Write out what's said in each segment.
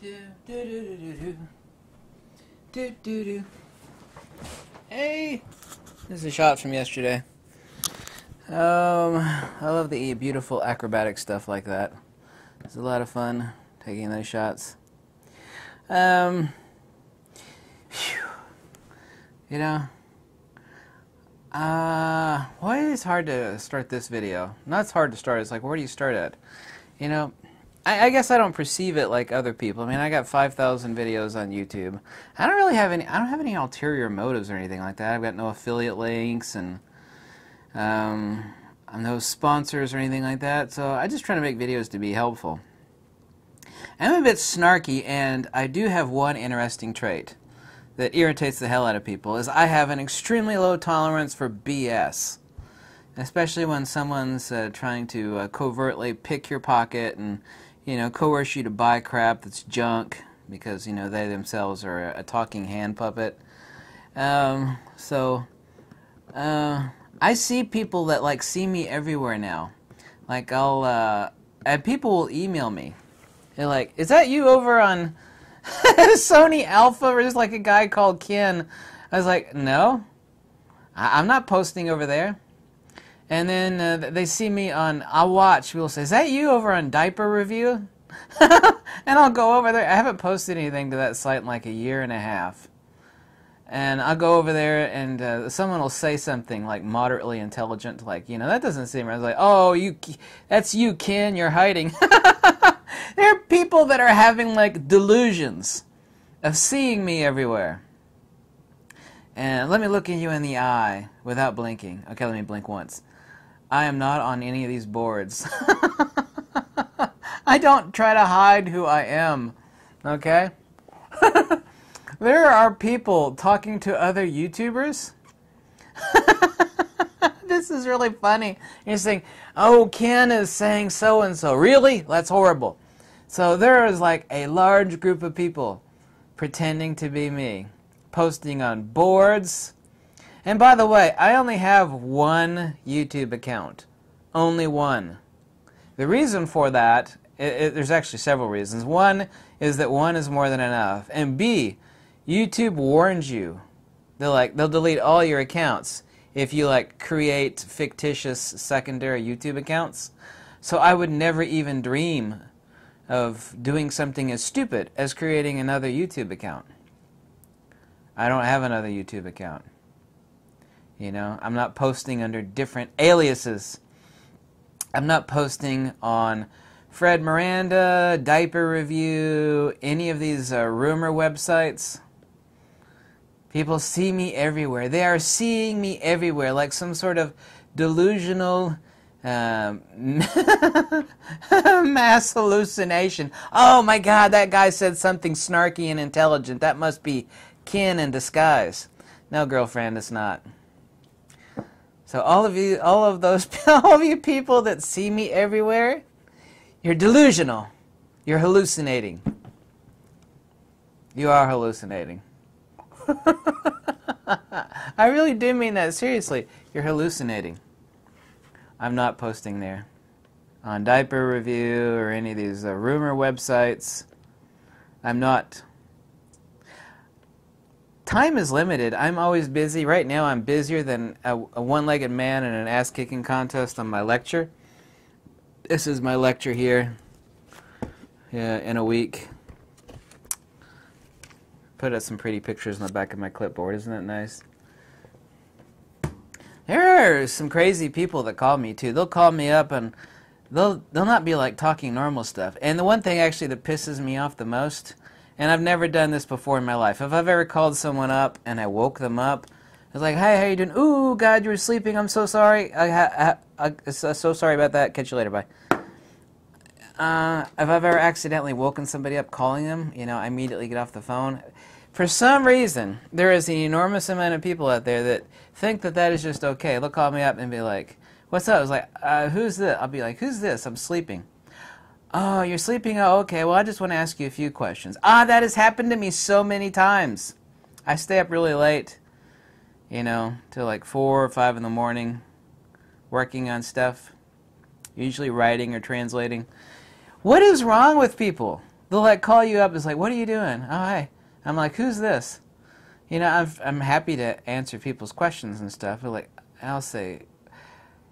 Do, do, do, do, do, do. Do, do, do. Hey! This is a shot from yesterday. I love to eat beautiful acrobatic stuff like that. It's a lot of fun taking those shots. Phew. You know, why is it hard to start this video? Not it's hard to start, it's like, where do you start at? You know, I guess I don't perceive it like other people. I mean, I got 5,000 videos on YouTube. I don't have any ulterior motives or anything like that. I've got no affiliate links and no sponsors or anything like that. So I just try to make videos to be helpful. I'm a bit snarky, and I do have one interesting trait that irritates the hell out of people, is I have an extremely low tolerance for BS. Especially when someone's trying to covertly pick your pocket and, you know, coerce you to buy crap that's junk because, you know, they themselves are a talking hand puppet. I see people that, like, see me everywhere now. Like, and people will email me. They're like, is that you over on Sony Alpha? Or just like a guy called Ken. I was like, no. I'm not posting over there. And then they see me on, I'll watch, people say, is that you over on Diaper Review? And I'll go over there. I haven't posted anything to that site in like a year and a half. And I'll go over there and someone will say something like moderately intelligent, like, you know, that doesn't seem right. I was like, oh, that's you, Ken, you're hiding. There are people that are having like delusions of seeing me everywhere. And let me look at you in the eye without blinking. Okay, let me blink once. I am not on any of these boards. I don't try to hide who I am, okay? There are people talking to other YouTubers. This is really funny. You're saying, oh, Ken is saying so-and-so. Really? That's horrible. So there is like a large group of people pretending to be me, posting on boards. And by the way, I only have one YouTube account. Only one. The reason for that, there's actually several reasons. One is that one is more than enough. And B, YouTube warns you. They'll delete all your accounts if you like create fictitious secondary YouTube accounts. So I would never even dream of doing something as stupid as creating another YouTube account. I don't have another YouTube account. You know, I'm not posting under different aliases. I'm not posting on Fred Miranda, Diaper Review, any of these rumor websites. People see me everywhere. They are seeing me everywhere like some sort of delusional mass hallucination. Oh my God, that guy said something snarky and intelligent. That must be Ken in disguise. No, girlfriend, it's not. So all of you people that see me everywhere, you're delusional. You're hallucinating. You are hallucinating. I really do mean that seriously. You're hallucinating. I'm not posting there on Diaper Review or any of these rumor websites. I'm not. Time is limited. I'm always busy. Right now I'm busier than a one-legged man in an ass-kicking contest on my lecture. This is my lecture here in a week. Put up some pretty pictures on the back of my clipboard. Isn't that nice? There are some crazy people that call me too. They'll call me up and they'll not be like talking normal stuff. And the one thing actually that pisses me off the most, and I've never done this before in my life, if I've ever called someone up and I woke them up, I was like, "Hi, how you doing? Ooh, God, you were sleeping. I'm so sorry. I'm so sorry about that. Catch you later. Bye." If I've ever accidentally woken somebody up calling them, you know, I immediately get off the phone. For some reason, there is an enormous amount of people out there that think that that is just okay. They'll call me up and be like, "What's up?" I was like, "Who's this?" I'll be like, "Who's this? I'm sleeping." "Oh, you're sleeping? Oh, okay. Well, I just want to ask you a few questions." That has happened to me so many times. I stay up really late, you know, till like 4 or 5 in the morning, working on stuff, usually writing or translating. What is wrong with people? They'll like call you up. It's like, what are you doing? Oh, hi. I'm like, who's this? You know, I'm happy to answer people's questions and stuff. But like, I'll say,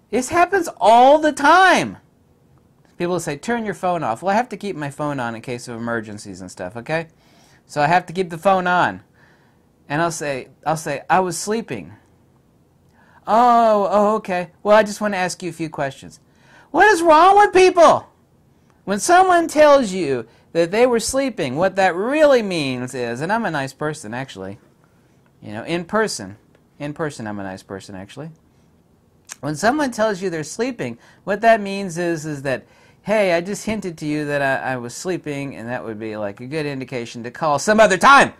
this happens all the time. People will say, turn your phone off. Well, I have to keep my phone on in case of emergencies and stuff, okay? So I have to keep the phone on. And I'll say, I was sleeping. Oh, okay. Well, I just want to ask you a few questions. What is wrong with people? When someone tells you that they were sleeping, what that really means is, and I'm a nice person, actually. You know, in person, I'm a nice person, actually. When someone tells you they're sleeping, what that means is that, hey, I just hinted to you that I was sleeping, and that would be like a good indication to call some other time.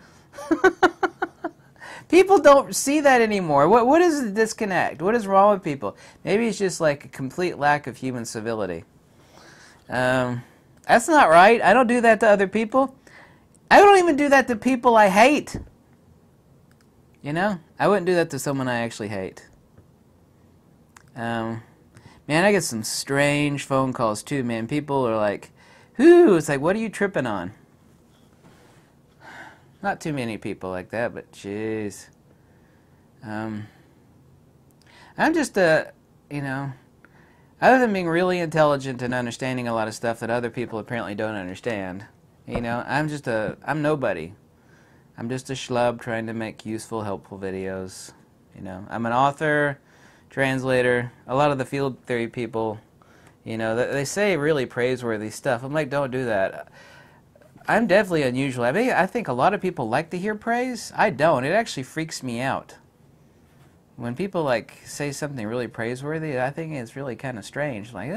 People don't see that anymore. What is the disconnect? What is wrong with people? Maybe it's just like a complete lack of human civility. That's not right. I don't do that to other people. I don't even do that to people I hate. You know? I wouldn't do that to someone I actually hate. Man, I get some strange phone calls too, man. People are like, whoo, it's like, what are you tripping on? Not too many people like that, but jeez. I'm just you know, other than being really intelligent and understanding a lot of stuff that other people apparently don't understand, you know, I'm nobody. I'm just a schlub trying to make useful, helpful videos. You know, I'm an author, translator. A lot of the field theory people, you know, they say really praiseworthy stuff. I'm like, don't do that. I'm definitely unusual. I mean, I think a lot of people like to hear praise. I don't. It actually freaks me out. When people like say something really praiseworthy, I think it's really kind of strange. Like,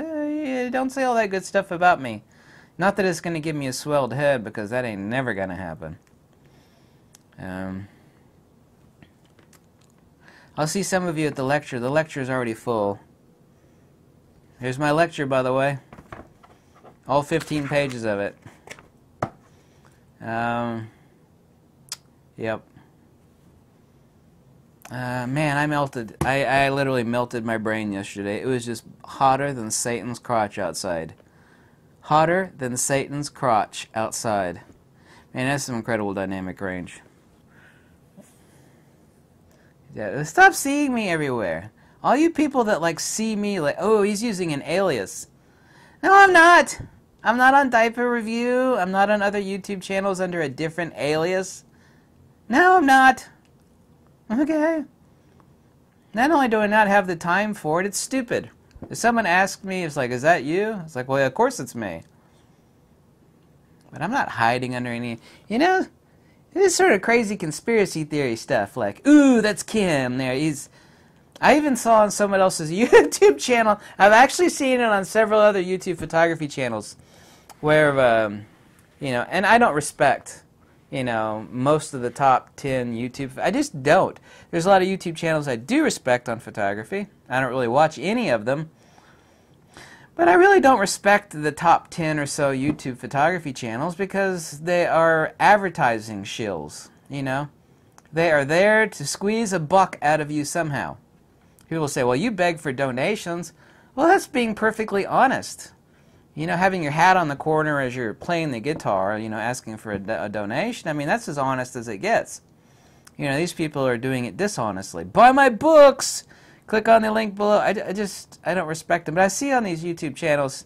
don't say all that good stuff about me. Not that it's going to give me a swelled head, because that ain't never going to happen. I'll see some of you at the lecture. The lecture's already full. Here's my lecture, by the way. All 15 pages of it. Yep. Man, I melted. I literally melted my brain yesterday. It was just hotter than Satan's crotch outside. Hotter than Satan's crotch outside. Man, that's some incredible dynamic range. Yeah, stop seeing me everywhere. All you people that like see me like, oh, he's using an alias. No, I'm not. I'm not on Diaper Review. I'm not on other YouTube channels under a different alias. No, I'm not. Okay. Not only do I not have the time for it, it's stupid. If someone asks me, it's like, is that you? It's like, well, yeah, of course it's me. But I'm not hiding under any, you know, this sort of crazy conspiracy theory stuff. Like, ooh, that's Kim there. I even saw on someone else's YouTube channel. I've actually seen it on several other YouTube photography channels where, you know, and I don't respect, you know, most of the top 10 YouTube. I just don't. There's a lot of YouTube channels I do respect on photography. I don't really watch any of them. But I really don't respect the top 10 or so YouTube photography channels because they are advertising shills, you know. They are there to squeeze a buck out of you somehow. People say, well, you beg for donations. Well, that's being perfectly honest. You know, having your hat on the corner as you're playing the guitar, you know, asking for a donation, I mean, that's as honest as it gets. You know, these people are doing it dishonestly. Buy my books! Click on the link below. I don't respect them. But I see on these YouTube channels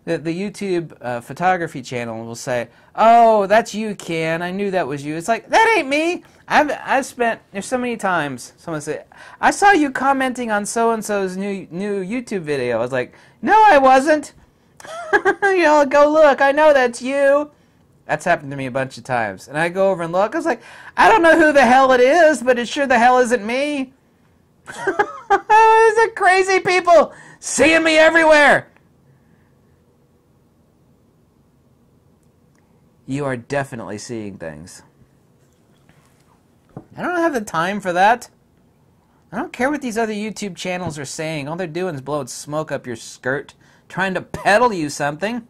that the YouTube photography channel will say, oh, that's you, Ken. I knew that was you. It's like, that ain't me. I've spent, there's so many times someone said, I saw you commenting on so-and-so's new YouTube video. I was like, no, I wasn't. You know, go look. I know that's you. That's happened to me a bunch of times. And I go over and look. I was like, I don't know who the hell it is, but it sure the hell isn't me. These are crazy people seeing me everywhere. You are definitely seeing things. I don't have the time for that. I don't care what these other YouTube channels are saying. All they're doing is blowing smoke up your skirt, trying to peddle you something.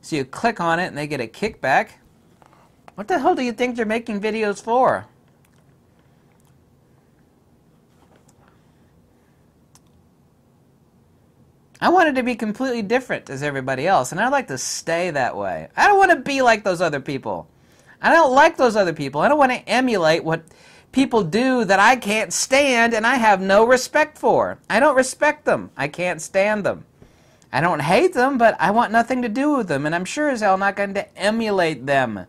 So you click on it and they get a kickback. What the hell do you think they're making videos for? I wanted to be completely different as everybody else, and I'd like to stay that way. I don't want to be like those other people. I don't like those other people. I don't want to emulate what people do that I can't stand and I have no respect for. I don't respect them. I can't stand them. I don't hate them, but I want nothing to do with them, and I'm sure as hell not going to emulate them.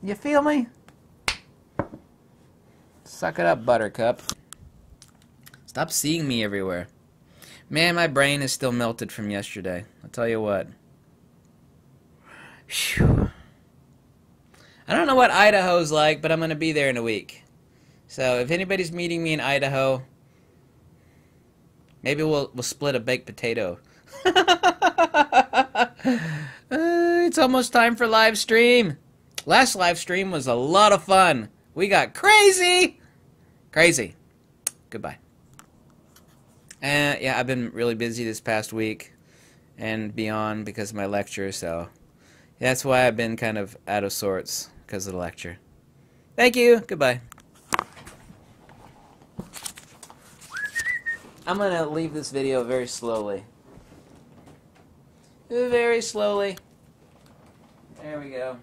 You feel me? Suck it up, Buttercup. Stop seeing me everywhere. Man, my brain is still melted from yesterday. I'll tell you what. Whew. I don't know what Idaho's like, but I'm going to be there in a week. So if anybody's meeting me in Idaho, maybe we'll split a baked potato. It's almost time for live stream. Last live stream was a lot of fun. We got crazy. Crazy. Goodbye. Yeah, I've been really busy this past week and beyond because of my lecture, so that's why I've been kind of out of sorts because of the lecture. Thank you. Goodbye. I'm going to leave this video very slowly. Very slowly. There we go.